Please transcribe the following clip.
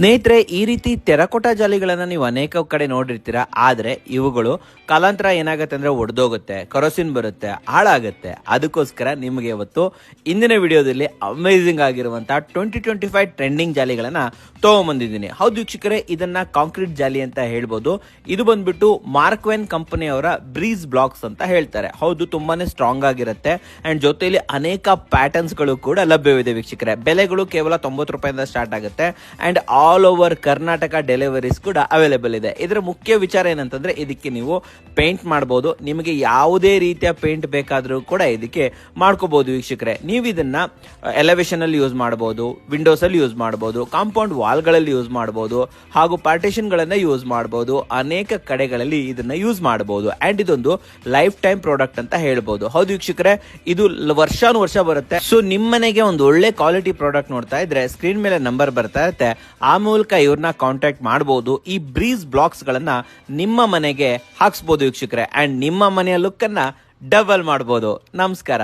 ಸ್ನೇಹಿತರೆ, ಈ ರೀತಿ ಟೆರಕೋಟಾ ಜಾಲಿಗಳನ್ನ ನೀವು ಅನೇಕ ಕಡೆ ನೋಡಿರ್ತೀರಾ. ಆದ್ರೆ ಇವುಗಳು ಕಾಲಾಂತರ ಏನಾಗುತ್ತೆ ಅಂದ್ರೆ ಒಡೆದೋಗುತ್ತೆ, ಕರೋಸಿನ್ ಬರುತ್ತೆ, ಹಾಳಾಗುತ್ತೆ. ಅದಕ್ಕೋಸ್ಕರ ನಿಮಗೆ ಇವತ್ತು ಇಂದಿನ ವಿಡಿಯೋದಲ್ಲಿ ಅಮೇಸಿಂಗ್ ಆಗಿರುವಂತಹ 2025 ಟ್ರೆಂಡಿಂಗ್ ಜಾಲಿಗಳನ್ನ ತಗೊಂಡ್ಬಂದಿದ್ದೀನಿ. ಹೌದು ವೀಕ್ಷಕರೇ, ಇದನ್ನ ಕಾಂಕ್ರೀಟ್ ಜಾಲಿ ಅಂತ ಹೇಳ್ಬೋದು. ಇದು ಬಂದ್ಬಿಟ್ಟು ಮಾರ್ಕ್ವೆನ್ ಕಂಪನಿಯವರ ಬ್ರೀಸ್ ಬ್ಲಾಕ್ಸ್ ಅಂತ ಹೇಳ್ತಾರೆ. ಹೌದು, ತುಂಬಾನೇ ಸ್ಟ್ರಾಂಗ್ ಆಗಿರುತ್ತೆ ಅಂಡ್ ಜೊತೆಯಲ್ಲಿ ಅನೇಕ ಪ್ಯಾಟರ್ನ್ಸ್ ಗಳು ಕೂಡ ಲಭ್ಯವಿದೆ ವೀಕ್ಷಕರೇ. ಬೆಲೆಗಳು ಕೇವಲ 90 ರೂಪಾಯಿಂದ ಸ್ಟಾರ್ಟ್ ಆಗುತ್ತೆ and all over Karnataka deliveries ಕೂಡ ಅವೈಲೇಬಲ್ ಇದೆ. ಇದರ ಮುಖ್ಯ ವಿಚಾರ ಏನಂತಂದ್ರೆ, ಇದಕ್ಕೆ ನೀವು ಪೇಂಟ್ ಮಾಡಬಹುದು. ನಿಮಗೆ ಯಾವುದೇ ರೀತಿಯ ಪೇಂಟ್ ಬೇಕಾದರೂ ಕೂಡ ಇದಕ್ಕೆ ಮಾಡ್ಕೋಬಹುದು ವೀಕ್ಷಕರೇ. ನೀವು ಇದನ್ನ ಎಲಿವೇಶನ್ ಅಲ್ಲಿ ಯೂಸ್ ಮಾಡಬಹುದು, ವಿಂಡೋಸ್ ಅಲ್ಲಿ ಯೂಸ್ ಮಾಡಬಹುದು, ಕಾಂಪೌಂಡ್ ವಾಲ್ ಗಳಲ್ಲಿ ಯೂಸ್ ಮಾಡಬಹುದು, ಹಾಗೂ ಪಾರ್ಟಿಷನ್ ಗಳನ್ನ ಯೂಸ್ ಮಾಡಬಹುದು. ಅನೇಕ ಕಡೆಗಳಲ್ಲಿ ಇದನ್ನ ಯೂಸ್ ಮಾಡಬಹುದು ಅಂಡ್ ಇದೊಂದು ಲೈಫ್ ಟೈಮ್ ಪ್ರಾಡಕ್ಟ್ ಅಂತ ಹೇಳ್ಬಹುದು. ಹೌದು ವೀಕ್ಷಕರೇ, ಇದು ವರ್ಷಾನುವರ್ಷ ಬರುತ್ತೆ. ಸೊ ನಿಮ್ಮನೆಗೆ ಒಂದು ಒಳ್ಳೆ ಕ್ವಾಲಿಟಿ ಪ್ರಾಡಕ್ಟ್ ನೋಡ್ತಾ ಇದ್ರೆ ಸ್ಕ್ರೀನ್ ಮೇಲೆ ನಂಬರ್ ಬರ್ತಾ ಇರುತ್ತೆ. ಆ ಮೂಲಕ ಇವ್ರನ್ನ ಕಾಂಟ್ಯಾಕ್ಟ್ ಮಾಡಬಹುದು. ಈ ಬ್ರೀಸ್ ಬ್ಲಾಕ್ಸ್ ಗಳನ್ನ ನಿಮ್ಮ ಮನೆಗೆ ಹಾಕ್ಸ್ಬೋದು ವೀಕ್ಷಕರೇ ಅಂಡ್ ನಿಮ್ಮ ಮನೆಯ ಲುಕ್ ಅನ್ನ ಡಬಲ್ ಮಾಡಬಹುದು. ನಮಸ್ಕಾರ.